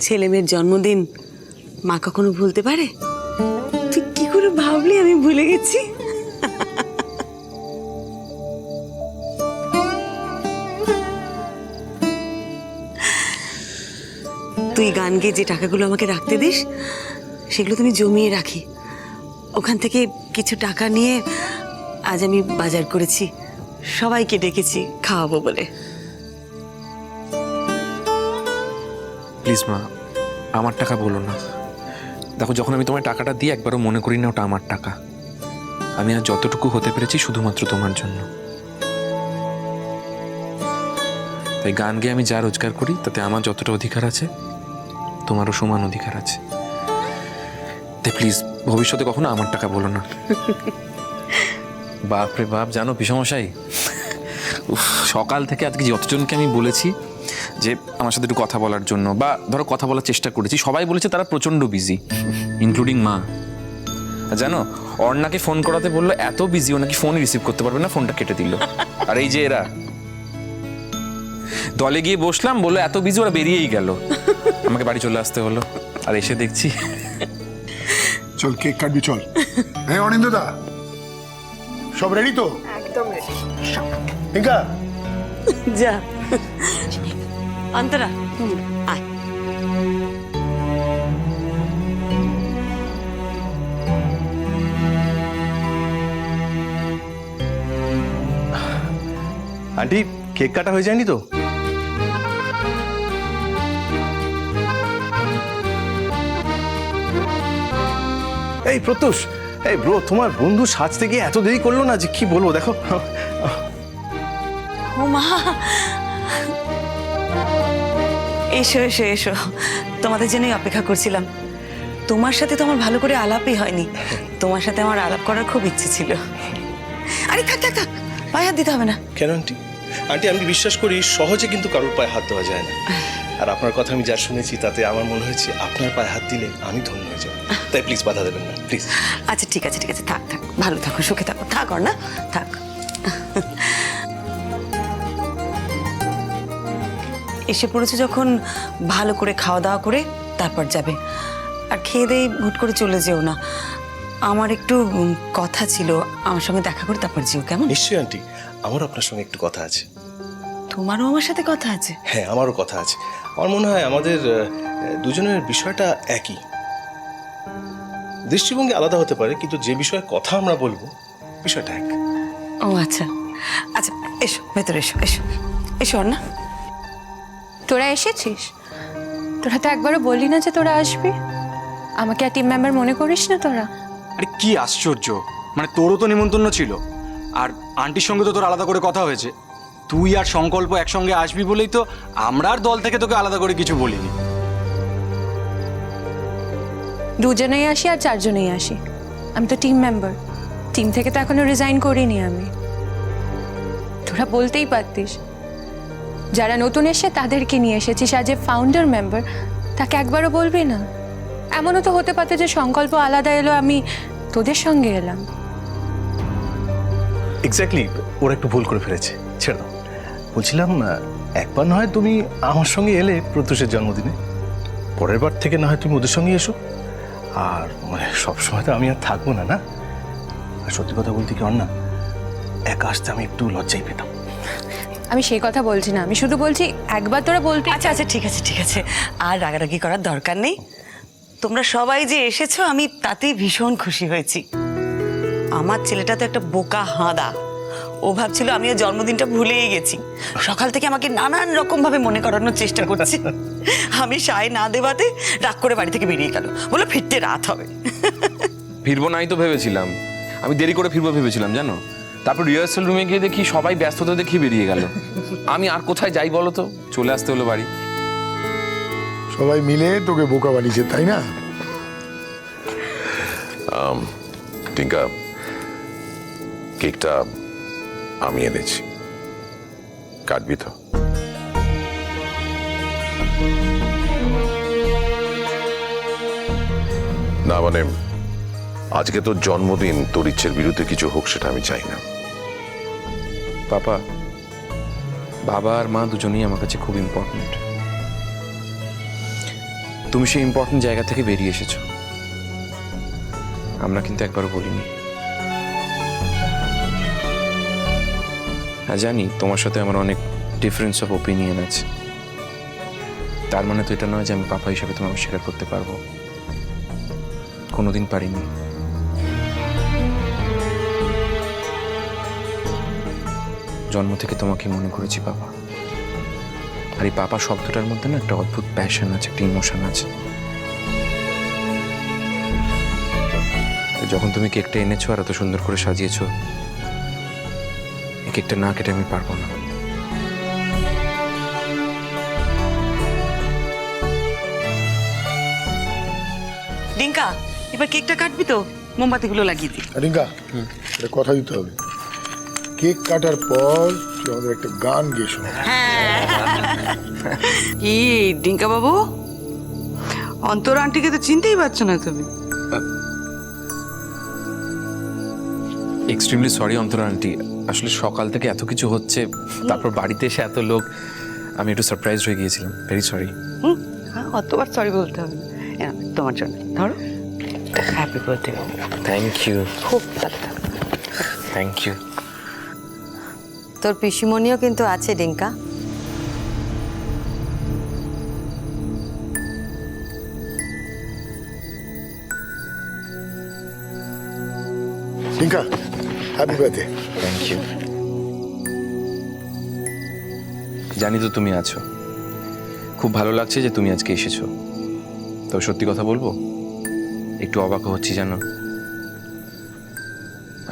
ছেলে মেয়ের জন্মদিন মা কখনো ভুলতে পারে? তুই কি করে ভাবলি আমি ভুলে গেছি? তুই গান গেয়ে যে টাকাগুলো আমাকে রাখতে দিস সেগুলো তুমি জমিয়ে রাখি। ওখান থেকে কিছু টাকা নিয়ে আজ আমি বাজার করেছি, সবাইকে ডেকেছি খাওয়াবো বলে। প্লিজ মা, আমার টাকা বলো না। দেখো, যখন আমি তোমার টাকাটা দিই একবারও মনে করি না ওটা আমার টাকা। আমি আর যতটুকু হতে পেরেছি শুধুমাত্র তোমার জন্য। তাই গান গেয়ে আমি যা রোজগার করি তাতে আমার যতটা অধিকার আছে তোমারও সমান অধিকার আছে। তাই প্লিজ ভবিষ্যতে কখনো আমার টাকা বলো না। বাপরে বাপ, জানো পিসমশাই, সকাল থেকে আজকে যতজনকে আমি বলেছি যে আমার সাথে একটু কথা বলার জন্য, বা ধরো কথা বলার চেষ্টা করেছি, সবাই বলেছে তারা প্রচন্ড বিজি, ইনক্লুডিং মা। জানো, অর্ণাকে ফোন করাতে বললো এত বিজি ও নাকি ফোন রিসিভ করতে পারবে না, ফোনটা কেটে দিল। আর এই যে এরা দলে গিয়ে বসলাম, বললো এত বিজি, ওরা বেরিয়েই গেল। আমাকে বাড়ি চলে আসতে হলো। আর এসে দেখছি। চল কেক কাটবি, চল। হ্যাঁ অনিন্দদা, সব রেডি তো? একদম রেডি। টিঙ্কা যা অন্তরা, আয়। আন্টি, কেক কাটা হয়ে যায়নি তো? এই প্রত্যুষ, এই ব্রো, তোমার বন্ধু সাজতে গিয়ে এত দেরি করলো না যে কি বলবো। দেখো, ও মা, এসো এসো এসো, তোমাদের জন্যই অপেক্ষা করছিলাম। তোমার সাথে তো আমার ভালো করে আলাপই হয়নি। তোমার সাথে আমার আলাপ করার খুব ইচ্ছে ছিল। আরে থাক থাক থাক, পায়ে হাত দিতে হবে না। কেন আন্টি? আন্টি, আমি বিশ্বাস করি সহজে কিন্তু কারোর পায়ে হাত দেওয়া যায় না। আর আপনার কথা আমি যা শুনেছি তাতে আমার মনে হয়েছে আপনার পায়ে হাত দিলে আমি ধন্য হয়ে যাব। তাই প্লিজ বাধা দেবেন না, প্লিজ। আচ্ছা ঠিক আছে ঠিক আছে, থাক থাক, ভালো থাকো, সুখে থাকো, থাক না থাক। এসে পড়েছে যখন, ভালো করে খাওয়া দাওয়া করে তারপর যাবে। আর খেয়ে দিয়ে হুট করে চলে যেও না। আমার একটু কথা ছিল, আমার সঙ্গে দেখা করে তারপর যেও, কেমন? নিশ্চয়ই আন্টি, আমারও আপনার সঙ্গে একটু কথা আছে। তোমারও আমার সাথে কথা আছে? হ্যাঁ, আমারও কথা আছে। আমার মনে হয় আমাদের দুজনের বিষয়টা একই। দৃষ্টিভঙ্গি আলাদা হতে পারে, কিন্তু যে বিষয়ে কথা আমরা বলবো বিষয়টা এক। ও আচ্ছা আচ্ছা, এসো ভেতরে, এসো এসো এসো না। তোরা এসেছিস? তোরা তো একবারও বললি না যে তোরা আসবি। আমাকে আর টিম মেম্বার মনে করিস না তোরা? আরে কি আশ্চর্য, মানে তোরও তো নিমন্ত্রণ ছিল, আর আন্টির সঙ্গে তো তোর আলাদা করে কথা হয়েছে। তুই আর সংকল্প একসঙ্গে আসবি বলেই তো আমরা আর দল থেকে তোকে আলাদা করে কিছু বলিনি। দুজনেই আসি আর চারজনেই আসি, আমি তো টিম মেম্বার। টিম থেকে তো এখনো রিজাইন করিনি আমি। তোরা বলতেই পারতিস, যারা নতুন এসে তাদেরকে নিয়ে এসেছিস আজ এ ফাউন্ডার মেম্বার, তাকে একবারও বলবি না? এমনও তো হতে পারতো যে সংকল্প আলাদা এলো, আমি তোদের সঙ্গে এলাম। এক্স্যাক্টলি, ওরা একটু ভুল করে ফেলেছে, ছেড়ে দাও। বলছিলাম, একবার না হয় তুমি আমার সঙ্গে এলে প্রত্যুষের জন্মদিনে, পরের বার থেকে না হয় তুমি ওদের সঙ্গে এসো। আর মানে সবসময় তো আমি আর থাকবো না, না? আর সত্যি কথা বলতে কি অন্না, একা আসতে আমি একটু লজ্জাই পেতাম। আমি সেই কথা বলছি না, আমি শুধু বলছি একবার তোরা বলতে। আচ্ছা আচ্ছা ঠিক আছে ঠিক আছে, আর রাগারাগি করার দরকার নেই। তোমরা সবাই যে এসেছো আমি তাতেই ভীষণ খুশি হয়েছি। আমার ছেলেটা তো একটা বোকা হাঁদা, ও ভাবছিল আমি ওর জন্মদিনটা ভুলেই গেছি। সকাল থেকে আমাকে নানান রকম ভাবে মনে করানোর চেষ্টা করছি। আমি সায় না দেওয়াতে রাগ করে বাড়ি থেকে বেরিয়ে গেল, বলে ফিরতে রাত হবে। ফিরবো নাই তো ভেবেছিলাম, আমি দেরি করে ফিরবো ভেবেছিলাম, জানো। তারপর রিহার্সাল রুমে গিয়ে দেখি সবাই ব্যস্ততা দেখি বেরিয়ে গেল। আমি আর কোথায় যাই বলো তো, চলে আসতে হলো বাড়ি। সবাই মিলে তোকে বোকা বানিয়েছে, তাই না? টিঙ্কা, কেকটা আমি এনেছি, কাটবি তো? না মানে আজকে তোর জন্মদিন, তোর ইচ্ছের বিরুদ্ধে কিছু হোক সেটা আমি চাই না। পাপা, বাবা আর মা দুজনেই আমার কাছে খুব ইম্পর্টেন্ট। তুমি সেই ইম্পর্টেন্ট জায়গা থেকে বেরিয়ে এসেছো, আমরা কিন্তু একবারও বলিনি। হ্যাঁ জানি তোমার সাথে আমার অনেক ডিফারেন্স অফ ওপিনিয়ন আছে, তার মানে তো এটা নয় যে আমি পাপা হিসেবে তোমাকে অস্বীকার করতে পারবো, কোনোদিন পারিনি। জন্ম থেকে তোমাকে মনে করেছি পাপা, আর এই পাপা শব্দটার মধ্যে না একটা অদ্ভুত প্যাশন আছে, একটা ইমোশন আছে। তো যখন তুমি কেকটা এনেছো আর এত সুন্দর করে সাজিয়েছো, এই কেকটা না কেটে আমি পারবো না। ডিঙ্কা, এবার কেকটা কাটবি তো? মোমবাতিগুলো লাগিয়ে দি। রিঙ্কা, একটা কথা দিতে হবে। কেক কাটার পর তুই আমাদের একটা গান গেয়ে শোনা। কি ডিঙ্কা বাবু, অন্তর আন্টিকে তো চিনতেই পারছো না তুমি? এক্সট্রিমলি সরি অন্তরা আন্টি, আসলে সকাল থেকে এত কিছু হচ্ছে, তারপর বাড়িতে এসে এত লোক, আমি একটু সারপ্রাইজ হয়ে গিয়েছিলাম। Very sorry. হ্যাঁ, অতবার সরি বলতে হবে না। তোমার জন্য ধরো। Happy birthday. থ্যাংক ইউ, খুব ভালো থাকো। Thank you. তোর পিসিমণিও কিন্তু আছে Dinka. Rinka, happy birthday. Thank you. জানি তো তুমি আছো, খুব ভালো লাগছে যে তুমি আজকে এসেছো। তবে সত্যি কথা বলবো, একটু অবাক হচ্ছি জানো।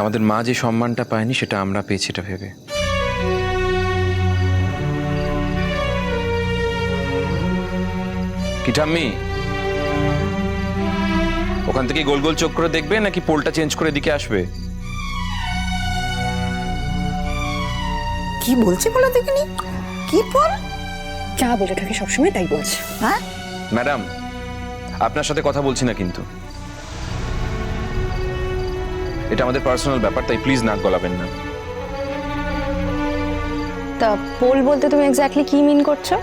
আমাদের মা যে সম্মানটা পায়নি সেটা আমরা পেয়েছি এটা ভেবে। কি ঠাম্মি, ওখান থেকে গোল গোল চোখ করে দেখবে নাকি পোলটা চেঞ্জ করে দিকে আসবে? কি বলছে বলো দেখিনি? কি বল? যা বলে থাকে সবসময় তাই বলছে। হ্যাঁ, ম্যাডাম, আপনার সাথে কথা বলছি না কিন্তু, এটা আমাদের পার্সোনাল ব্যাপার, তাই প্লিজ নাক গলাবেন না। তা পোল বলতে তুমি এক্স্যাক্টলি কি মিন করছো?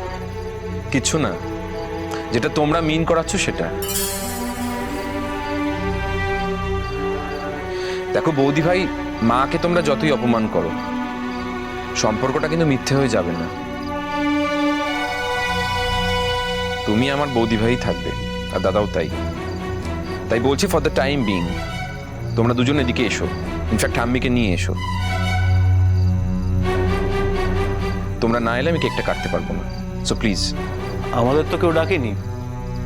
কিচ্ছু না, যেটা তোমরা মিন করাচ্ছ সেটা। দেখো বৌদি ভাই, মাকে তোমরা যতই অপমান করো, সম্পর্কটা কিন্তু মিথ্যে হয়ে যাবে না। তুমি আমার বৌদি ভাই থাকবে, আর দাদাও তাই। তাই বলছি, ফর দ্য টাইম বিং তোমরা দুজন এদিকে এসো, ইনফ্যাক্ট ঠাম্মিকে নিয়ে এসো। তোমরা না এলে আমি কেকটা কাটতে পারবো না, সো প্লিজ। আমাদের তো কেউ ডাকেনি,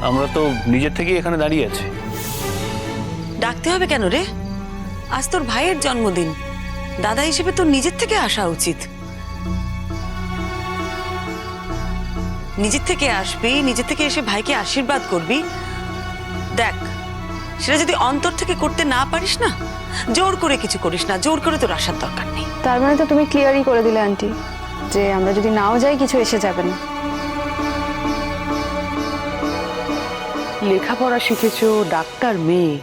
আমরা তো নিজের থেকেই এখানে দাঁড়িয়ে আছি। ডাকতে হবে কেন রে? আজ তোর ভাইয়ের জন্মদিন, দাদা হিসেবে তোর নিজের থেকে আসা উচিত। নিজের থেকে আসবি, নিজের থেকে এসে ভাইকে আশীর্বাদ করবি। দেখ, সেটা যদি অন্তর থেকে করতে না পারিস না, জোর করে কিছু করিস না, জোর করে তোর আসার দরকার নেই। তার মানে তো তুমি ক্লিয়ারই করে দিলে আন্টি যে আমরা যদি নাও যাই কিছু এসে যাবে না। লেখাপড়া শিখেছো, ডাক্তার মেয়ে,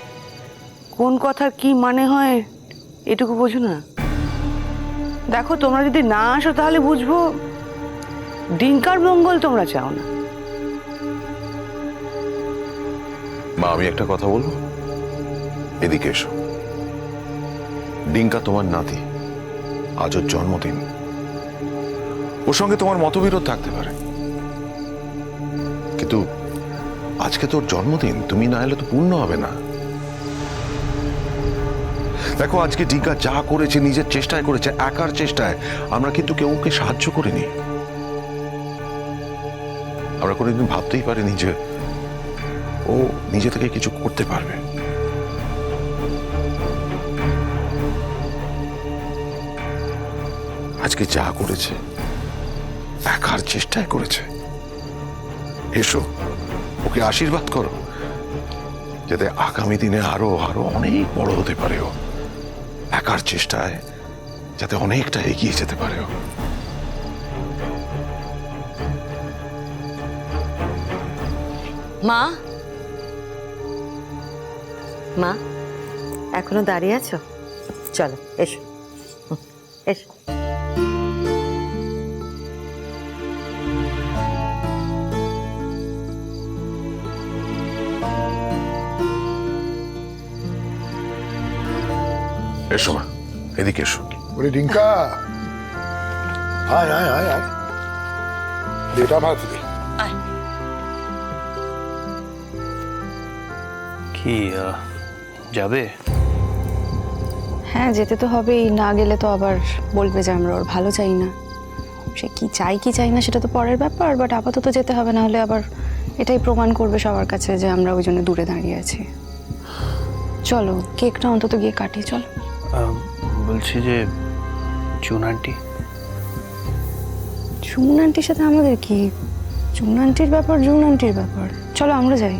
কোন কথার কি মানে হয় এটুকু বোঝো না? দেখো, তোমরা যদি না আসো তাহলে বুঝবো ডিঙ্কার মঙ্গল তোমরা চাও না। মা, আমি একটা কথা বলবো? এদিকে এসো। ডিঙ্কা তোমার নাতি, আজ ওর জন্মদিন। ওর সঙ্গে তোমার মতবিরোধ থাকতে পারে, কিন্তু আজকে তোর জন্মদিন, তুমি না এলে তো পূর্ণ হবে না। দেখো, আজকে ডিঙ্কা যা করেছে নিজের চেষ্টায় করেছে, একার চেষ্টায়। আমরা কিন্তু কেউ ওকে সাহায্য করিনি। আমরা কোনোদিন ভাবতেই পারিনি যে ও নিজে থেকে কিছু করতে পারবে। আজকে যা করেছে একার চেষ্টায় করেছে। এসো, ওকে আশীর্বাদ করো, যাতে আগামী দিনে আরো আরো অনেক বড় হতে পারে ও। একার চেষ্টায় যাতে অনেকটা এগিয়ে যেতে পারে ও। মা, মা এখনো দাঁড়িয়ে আছো? চলো এসো, এসো। এসো মা, এদিকে এসো। ওরে ডিঙ্কা, আয় আয় আয় আয়, বেটা ভাত দে। কি যাবে? হ্যাঁ, যেতে তো হবেই, না গেলে তো আবার বলবে যে আমরা ওর ভালো চাই না। সে কি চাই না সেটা তো পরের ব্যাপার, বাট আপাতত যেতে হবে, না হলে আবার এটাই প্রমাণ করবে সবার কাছে যে আমরা ওই জন্য দূরে দাঁড়িয়ে আছি। চলো কেকটা অন্তত গিয়ে কাটি, চলো। বলছি যে চুন আন্টি, জুন আন্টির সাথে আমাদের কি? জুন আন্টির ব্যাপার জুন আন্টির ব্যাপার, চলো আমরা যাই।